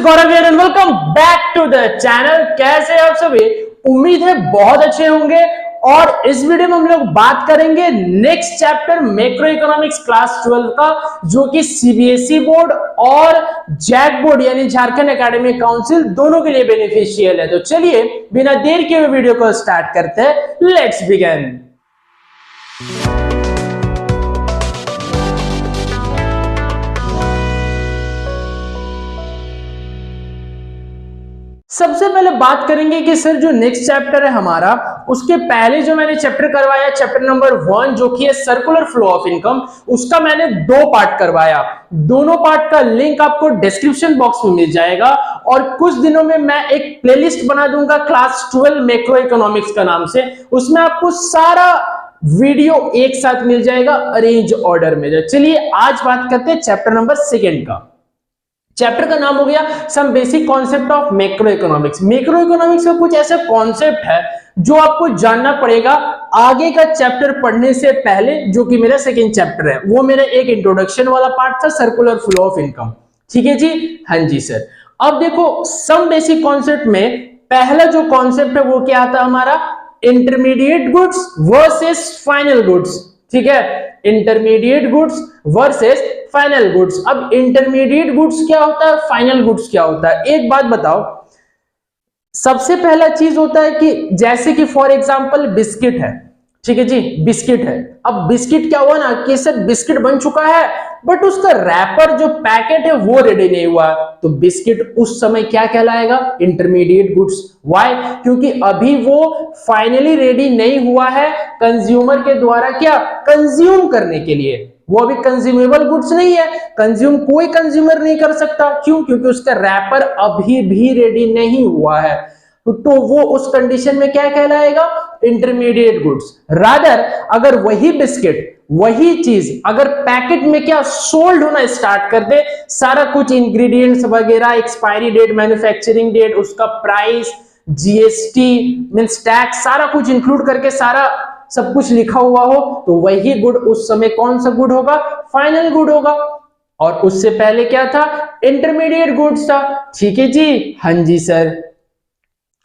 Is Gaurav and welcome back to the channel. कैसे आप सभी? उम्मीद है बहुत अच्छे होंगे। और इस वीडियो में हम लोग बात करेंगे next chapter macro economics class 12 का, जो कि सीबीएसई बोर्ड और जैक बोर्ड यानी झारखंड एकेडमिक काउंसिल दोनों के लिए बेनिफिशियल है। तो चलिए बिना देर के वीडियो को स्टार्ट करते हैं। Let's begin. सबसे पहले बात करेंगे कि सर जो नेक्स्ट चैप्टर है हमारा, उसके पहले जो मैंने चैप्टर करवाया चैप्टर नंबर 1 जो कि है सर्कुलर फ्लो ऑफ इनकम, उसका मैंने 2 पार्ट करवाया। दोनों पार्ट का लिंक आपको डिस्क्रिप्शन बॉक्स में मिल जाएगा। और कुछ दिनों में मैं एक प्लेलिस्ट बना दूंगा क्लास 12 मैक्रो इकोनॉमिक्स का नाम से। उसमें आपको सारा वीडियो एक साथ मिल जाएगा अरेंज ऑर्डर में। चलिए आज बात करते हैं चैप्टर नंबर 2 का। चैप्टर का नाम हो गया some basic concept of macro economics. Macro economics का कुछ ऐसा कॉन्सेप्ट है जो आपको जानना पड़ेगा आगे का चैप्टर पढ़ने से पहले, जो कि मेरा 2nd चैप्टर है। वो मेरा एक इंट्रोडक्शन वाला पार्ट था, सर्कुलर फ्लो ऑफ इनकम। ठीक है जी? हाँ जी सर। अब देखो सम बेसिक कॉन्सेप्ट में पहला जो कॉन्सेप्ट है वो क्या आता है हमारा, intermediate goods versus final goods. ठीक है, intermediate goods versus final goods. अब इंटरमीडिएट गुड्स क्या होता है, फाइनल गुड्स क्या होता है? एक बात बताओ, सबसे पहला चीज होता है कि जैसे कि फॉर एग्जांपल बिस्किट है। ठीक है जी, बिस्किट है। अब बिस्किट क्या हुआ ना कि सर बिस्किट बन चुका है बट उसका रैपर जो पैकेट है वो रेडी नहीं हुआ, तो बिस्किट उस समय क्या कहलाएगा, इंटरमीडिएट गुड्स। व्हाई? क्योंकि अभी वो फाइनली रेडी नहीं हुआ है कंज्यूमर के द्वारा क्या कंज्यूम करने के लिए। वो अभी कंज्यूमेबल गुड्स नहीं है, कंज्यूम कोई कंज्यूमर नहीं कर सकता। क्यों? क्योंकि उसका रैपर अभी भी रेडी नहीं हुआ है। तो वो उस कंडीशन में क्या कहलाएगा, इंटरमीडिएट गुड्स। रादर अगर वही बिस्किट वही चीज अगर पैकेट में क्या सोल्ड होना स्टार्ट कर दे, सारा कुछ इंग्रेडिएंट्स वगैरह, एक्सपायरी डेट, मैन्युफैक्चरिंग डेट, उसका प्राइस, जीएसटी मींस टैक्स, सारा कुछ इंक्लूड करके सारा सब कुछ लिखा हुआ हो, तो वही गुड उस समय कौन सा गुड होगा, फाइनल गुड होगा। और उससे पहले क्या था, इंटरमीडिएट गुड्स था। ठीक है जी? हाँ जी सर।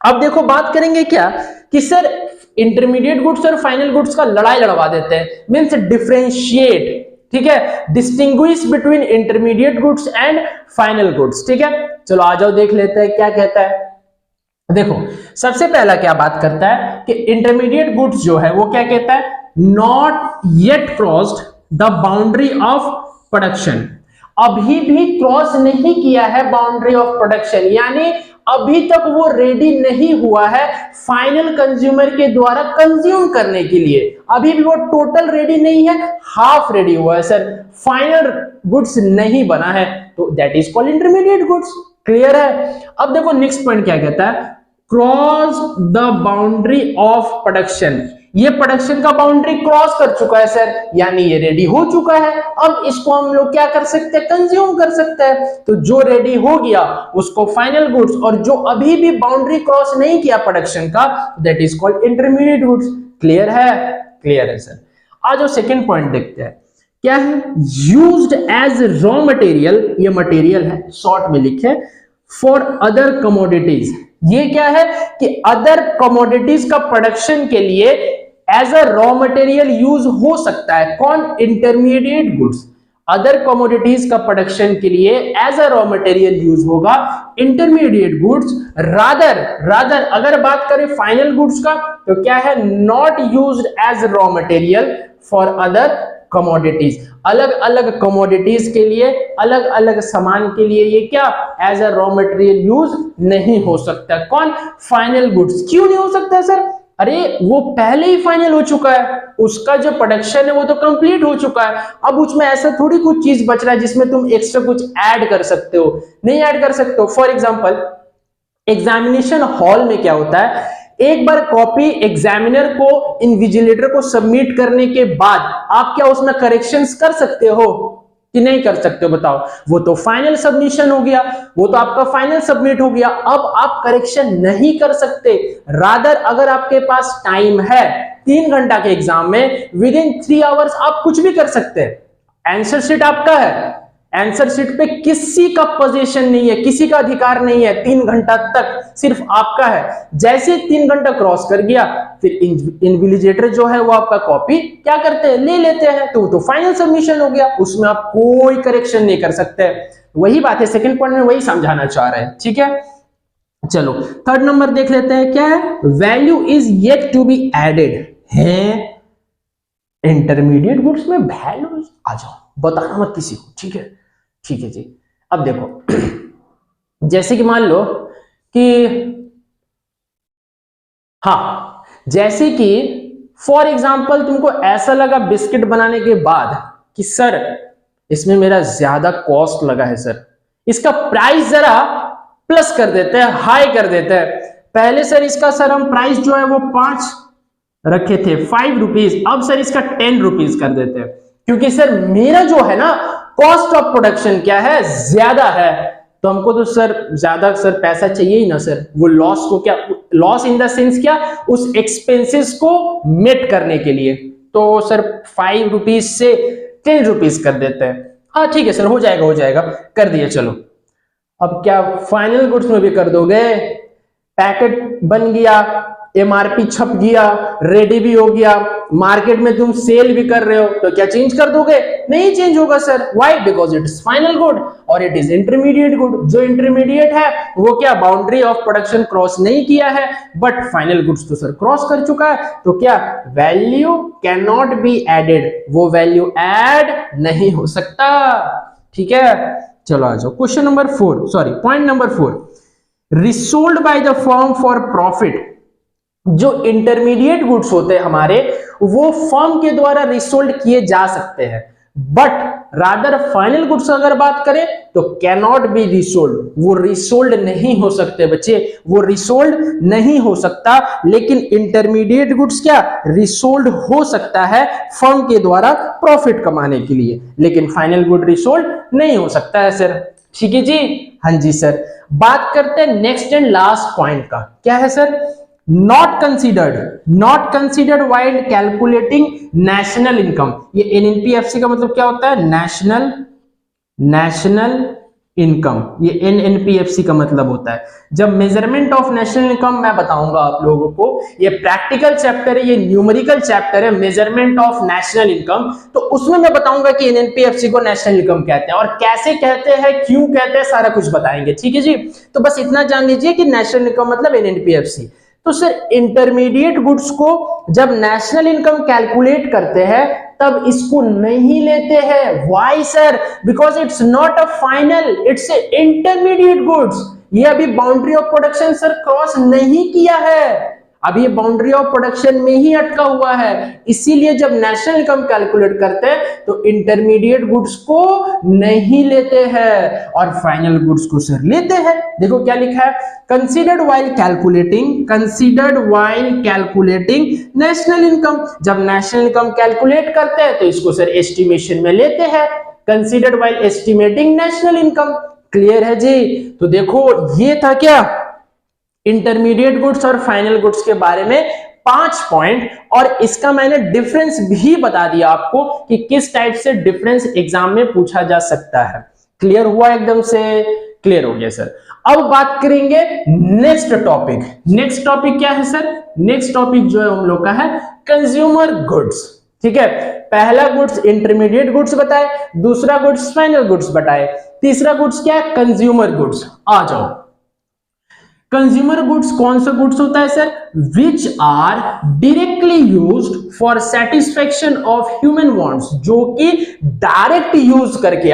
अब देखो बात करेंगे क्या कि सर इंटरमीडिएट गुड्स और फाइनल गुड्स का लड़ाई लड़वा देते हैं, मींस डिफरेंशिएट। ठीक है, distinguish between intermediate goods and final goods. ठीक है, चलो आ जाओ देख लेते हैं क्या कहता है। देखो सबसे पहला क्या बात करता है कि इंटरमीडिएट गुड्स जो है वो क्या कहता है, not yet crossed the boundary of production. अभी भी क्रॉस नहीं किया है बाउंड्री ऑफ प्रोडक्शन, यानी अभी तक वो रेडी नहीं हुआ है फाइनल कंज्यूमर के द्वारा कंज्यूम करने के लिए। अभी भी वो टोटल रेडी नहीं है, हाफ रेडी हुआ है सर, फाइनल गुड्स नहीं बना है, तो that is called intermediate goods. Clear है? अब देखो नेक्स्ट पॉइंट क्या कहता है, cross the boundary of production. ये प्रोडक्शन का बाउंड्री क्रॉस कर चुका है सर, यानी ये रेडी हो चुका है। अब इसको हम लोग क्या कर सकते हैं, कंज्यूम कर सकते हैं। तो जो रेडी हो गया उसको फाइनल गुड्स, और जो अभी भी बाउंड्री क्रॉस नहीं किया प्रोडक्शन का, that is called intermediate goods. Clear है? क्लियर है सर। आज जो सेकंड पॉइंट देखते हैं क्या है, यूज्ड एज रॉ मटेरियल। ये मटेरियल है, शॉर्ट में लिखे, फॉर अदर कमोडिटीज। ये क्या है कि अदर कमोडिटीज का प्रोडक्शन के लिए as a raw material use हो सकता है। कौन? Intermediate goods. अदर कमोडिटीज का प्रोडक्शन के लिए as a raw material use होगा इंटरमीडिएट गुड्स। रादर अगर बात करें फाइनल गुड्स का, तो क्या है, not used as raw material for other commodities. अलग अलग कमोडिटीज के लिए, अलग अलग सामान के लिए ये क्या as a raw material use नहीं हो सकता। कौन? Final goods. क्यों नहीं हो सकता सर? अरे वो पहले ही फाइनल हो चुका है, उसका जो प्रोडक्शन है वो तो कंप्लीट हो चुका है। अब उसमें ऐसा थोड़ी कुछ चीज बच रहा है जिसमें तुम एक्स्ट्रा कुछ ऐड कर सकते हो, नहीं ऐड कर सकते हो। फॉर एग्जांपल एग्जामिनेशन हॉल में क्या होता है, एक बार कॉपी एग्जामिनर को, इन्विजिलेटर को सबमिट करने के बाद आप क्या उसमें करेक्शंस कर सकते हो कि नहीं कर सकते हो? बताओ। वो तो फाइनल सबमिशन हो गया, वो तो आपका फाइनल सबमिट हो गया। अब आप करेक्शन नहीं कर सकते। रादर अगर आपके पास टाइम है 3 घंटा के एग्जाम में, विद इन 3 आवर्स आप कुछ भी कर सकते हैं। आंसर शीट आपका है, आंसर शीट पे किसी का पोजीशन नहीं है, किसी का अधिकार नहीं है, 3 घंटा तक सिर्फ आपका है। जैसे 3 घंटा क्रॉस कर गया फिर इन्विजिलेटर जो है वो आपका कॉपी क्या करते हैं, ले लेते हैं, तो फाइनल सबमिशन हो गया, उसमें आप कोई करेक्शन नहीं कर सकते। वही बात है, सेकंड पॉइंट में वही समझाना चाह रहे हैं, ठीक है। चलो थर्ड नंबर देख लेते हैं, क्या है, value is yet to be added है। इंटरमीडिएट गुड्स में वैल्यू, आ जाओ बताना मत किसी को, ठीक है, ठीक है जी। अब देखो जैसे कि मान लो कि हाँ, जैसे कि फॉर एग्जांपल तुमको ऐसा लगा बिस्किट बनाने के बाद कि सर इसमें मेरा ज्यादा कॉस्ट लगा है सर, इसका प्राइस जरा प्लस कर देते हैं, हाई कर देते हैं। पहले सर इसका सर हम प्राइस जो है वो 5 रखे थे, 5 रुपीज, अब सर इसका 10 रुपीज कर देते हैं, क्योंकि सर मेरा जो है ना कॉस्ट ऑफ प्रोडक्शन क्या है, ज्यादा है, तो हमको तो सर ज्यादा सर पैसा चाहिए ही ना सर, वो लॉस को क्या, लॉस इन द सेंस क्या, उस एक्सपेंसेस को मेट करने के लिए, तो सर 5 रुपीज से 10 रुपीज कर देते हैं। हाँ ठीक है सर, हो जाएगा हो जाएगा, कर दिए। चलो अब क्या फाइनल गुड्स में भी कर दोगे, पैकेट बन गया, एमआरपी छप गया, रेडी भी हो गया, मार्केट में तुम सेल भी कर रहे हो, तो क्या चेंज कर दोगे, नहीं चेंज होगा sir. Why, because it is final good और इट इज इंटरमीडिएट गुड। जो इंटरमीडिएट है वो क्या बाउंड्री ऑफ प्रोडक्शन क्रॉस नहीं किया है, बट फाइनल गुड्स तो सर क्रॉस कर चुका है, तो क्या value cannot be added, वो वैल्यू ऐड नहीं हो सकता, ठीक है। चलो आ जाओ question number 4, sorry point number 4, resold by the firm for profit. जो इंटरमीडिएट गुड्स होते हैं हमारे, वो फर्म के द्वारा रिसोल्ड किए जा सकते हैं, बट रादर फाइनल गुड्स अगर बात करें तो कैन नॉट बी रिसोल्ड, वो रिसोल्ड नहीं हो सकते बच्चे, वो रिसोल्ड नहीं हो सकता। लेकिन इंटरमीडिएट गुड्स क्या रिसोल्ड हो सकता है फर्म के द्वारा प्रॉफिट कमाने के लिए, लेकिन फाइनल गुड रिसोल्ड नहीं हो सकता है सर, ठीक है जी। हाँ जी सर, बात करते हैं नेक्स्ट एंड लास्ट पॉइंट का, क्या है sir, not considered while calculating national income। ये NNPFC का मतलब क्या होता है, नेशनल इनकम, ये NNPFC का मतलब होता है। जब मेजरमेंट ऑफ नेशनल इनकम मैं बताऊंगा आप लोगों को, ये प्रैक्टिकल चैप्टर है, ये न्यूमेरिकल चैप्टर है, मेजरमेंट ऑफ नेशनल इनकम, तो उसमें मैं बताऊंगा कि NNPFC को नेशनल इनकम कहते हैं और कैसे कहते हैं, क्यों कहते हैं, सारा कुछ बताएंगे, ठीक है जी। तो बस इतना जान लीजिए कि नेशनल इनकम मतलब NNPFC। तो सर इंटरमीडिएट गुड्स को जब नेशनल इनकम कैलकुलेट करते हैं तब इसको नहीं लेते हैं। Why sir, because it's not a final, it's A intermediate goods. ये अभी boundary of production sir cross नहीं किया है, अब ये बाउंड्री ऑफ प्रोडक्शन में ही अटका हुआ है, इसीलिए जब नेशनल इनकम कैलकुलेट करते हैं तो इंटरमीडिएट गुड्स को नहीं लेते हैं और फाइनल गुड्स को सर लेते हैं। देखो क्या लिखा है, considered while calculating national income. जब नेशनल इनकम कैलकुलेट करते हैं तो इसको सर एस्टिमेशन में लेते हैं, considered while estimating national income. Clear है जी। तो देखो ये था क्या इंटरमीडिएट गुड्स और फाइनल गुड्स के बारे में 5 पॉइंट, और इसका मैंने डिफरेंस भी बता दिया आपको कि किस टाइप से डिफरेंस एग्जाम में पूछा जा सकता है। क्लियर हुआ, एकदम से क्लियर हो गया सर। अब बात करेंगे नेक्स्ट टॉपिक। नेक्स्ट टॉपिक क्या है सर, नेक्स्ट टॉपिक जो है हम लोग का है कंज्यूमर गुड्स, ठीक है। पहला गुड्स इंटरमीडिएट गुड्स बताए, दूसरा गुड्स फाइनल गुड्स बताए, तीसरा गुड्स क्या है कंज्यूमर गुड्स। आ जाओ, कंज्यूमर गुड्स कौन सा गुड्स होता है sir, which are directly used for satisfaction of human wants, जो कि डायरेक्ट यूज करके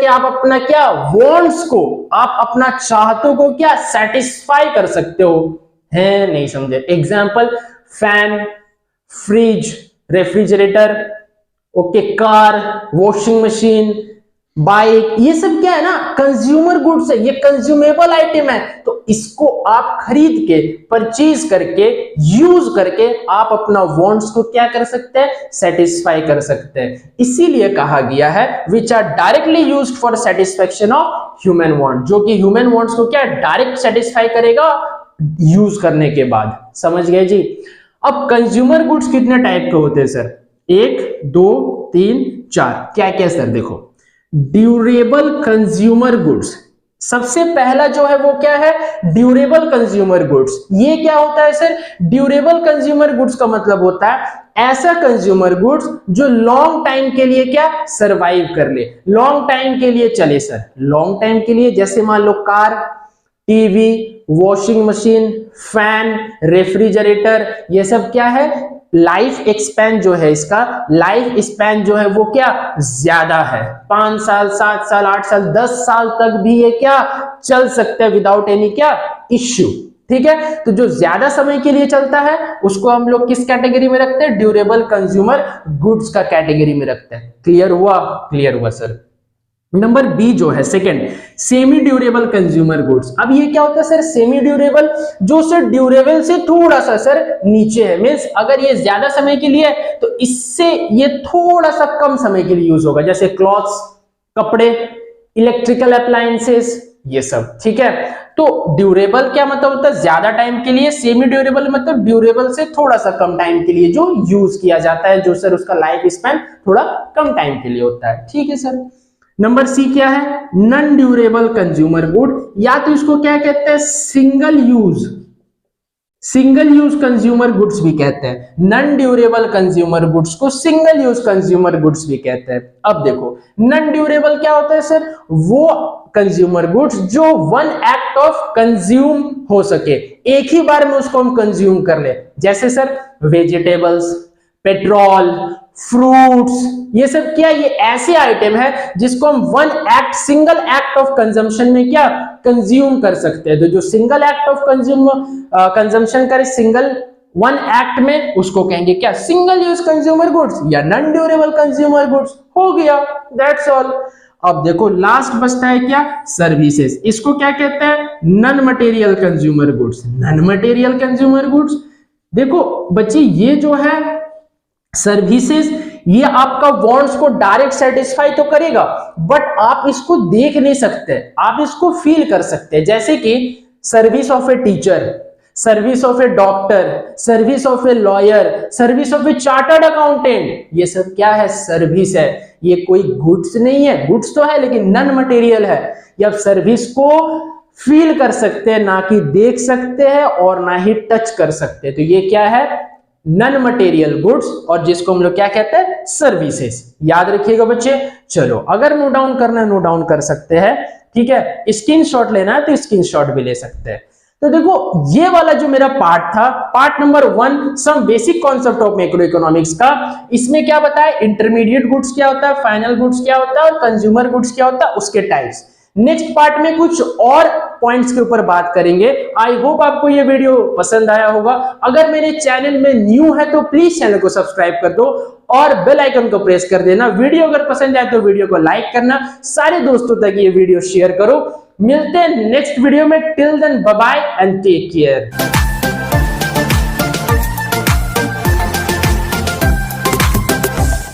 आप अपना क्या वांट्स को, आप अपना चाहतों को क्या सेटिस्फाई कर सकते हो, है नहीं समझे। Example fan, fridge, refrigerator, okay, car, washing machine, bike, ये सब क्या है ना कंज्यूमर गुड्स है, ये कंज्यूमेबल आइटम है, तो इसको आप खरीद के परचेज करके यूज करके आप अपना वांट्स को क्या कर सकते हैं, सेटिस्फाई कर सकते हैं। इसीलिए कहा गया है which are directly used for satisfaction of human want, जो कि ह्यूमन वांट्स को क्या डायरेक्ट सेटिस्फाई करेगा यूज करने के बाद। समझ गए जी। अब कंज्यूमर गुड्स कितने टाइप के होते हैं सर, 1 2 3 4, क्या क्या सर, देखो ड्यूरेबल कंज्यूमर गुड्स। सबसे पहला जो है वो क्या है, ड्यूरेबल कंज्यूमर गुड्स। ये क्या होता है सर, ड्यूरेबल कंज्यूमर गुड्स का मतलब होता है ऐसा कंज्यूमर गुड्स जो लॉन्ग टाइम के लिए क्या सरवाइव कर ले, लॉन्ग टाइम के लिए चले सर, लॉन्ग टाइम के लिए। जैसे मान लो car, TV, washing machine, fan, refrigerator, ये सब क्या है, लाइफ एक्सपैन जो है, इसका लाइफ स्पैन जो है वो क्या ज्यादा है, 5 साल, 7 साल, 8 साल, 10 साल तक भी ये क्या चल सकते हैं विदाउट एनी क्या इश्यू। ठीक है, तो जो ज्यादा समय के लिए चलता है उसको हम लोग किस कैटेगरी में रखते हैं, ड्यूरेबल कंज्यूमर गुड्स का कैटेगरी में रखते हैं। क्लियर हुआ, क्लियर हुआ सर। नंबर बी जो है second, semi durable consumer goods. अब ये क्या होता है सर, सेमी ड्यूरेबल, जो सर ड्यूरेबल से थोड़ा सा सर नीचे है, मींस अगर ये ज्यादा समय के लिए है तो इससे ये थोड़ा सा कम समय के लिए यूज होगा, जैसे क्लॉथ्स, कपड़े, इलेक्ट्रिकल अप्लायंसेस, ये सब। ठीक है, तो ड्यूरेबल क्या मतलब होता है ज्यादा टाइम के लिए, सेमी ड्यूरेबल मतलब ड्यूरेबल से थोड़ा सा कम टाइम के लिए जो यूज किया जाता है, जो सर उसका लाइफ स्पैन थोड़ा कम टाइम के लिए होता है। ठीक है सर। नंबर सी क्या है, नॉन ड्यूरेबल कंज्यूमर गुड, या तो इसको क्या कहते हैं, सिंगल यूज कंज्यूमर गुड्स भी कहते हैं। नॉन ड्यूरेबल कंज्यूमर गुड्स को सिंगल यूज कंज्यूमर गुड्स भी कहते हैं। अब देखो नॉन ड्यूरेबल क्या होता है सर, वो कंज्यूमर गुड्स जो वन एक्ट ऑफ कंज्यूम हो सके, एक ही बार में उसको हम कंज्यूम कर ले। जैसे सर वेजिटेबल्स, पेट्रोल, फ्रूट्स, ये सब क्या, ये ऐसे आइटम है जिसको हम one act, single act of consumption में क्या कंज्यूम कर सकते हैं। तो जो सिंगल एक्ट ऑफ कंजम्पशन करे, सिंगल वन एक्ट में, उसको कहेंगे क्या, सिंगल यूज कंज्यूमर गुड्स या नॉन ड्यूरेबल कंज्यूमर गुड्स। हो गया, दैट्स ऑल। अब देखो लास्ट बचता है क्या, सर्विसेज। इसको क्या कहते हैं, non material consumer goods. Non material consumer goods, देखो बच्चे ये जो है सर्विसेज, ये आपका वांट्स को डायरेक्ट सेटिस्फाई तो करेगा, बट आप इसको देख नहीं सकते, आप इसको फील कर सकते हैं। जैसे कि service of a teacher, service of A doctor, service of a lawyer, service of A chartered accountant, ये सब क्या है, सर्विस है। ये कोई गुड्स नहीं है, गुड्स तो है लेकिन नॉन मटेरियल है। ये आप सर्विस को फील कर सकते हैं, ना कि देख सकते हैं और ना ही टच कर सकते हैं। तो ये क्या है, नॉन मटेरियल गुड्स, और जिसको हम लोग क्या कहते हैं, सर्विसेज। याद रखिएगा बच्चे। चलो अगर नोट डाउन करना है नोट डाउन कर सकते हैं, ठीक है। स्क्रीनशॉट लेना है तो स्क्रीनशॉट भी ले सकते हैं। तो देखो ये वाला जो मेरा पार्ट था, part number 1, some basic concept of macro economics का, इसमें क्या बताया, इंटरमीडिएट गुड्स क्या होता है, फाइनल गुड्स क्या होता है और कंज्यूमर गुड्स क्या होता है, उसके टाइप्स। नेक्स्ट पार्ट में कुछ और पॉइंट्स के ऊपर बात करेंगे। आई होप आपको ये वीडियो पसंद आया होगा। अगर मेरे चैनल में न्यू है तो प्लीज चैनल को सब्सक्राइब कर दो और बेल आइकन को प्रेस कर देना। वीडियो अगर पसंद आए तो वीडियो को लाइक करना, सारे दोस्तों तक ये वीडियो शेयर करो। मिलते हैं नेक्स्ट वीडियो में। Till then bye bye and take care.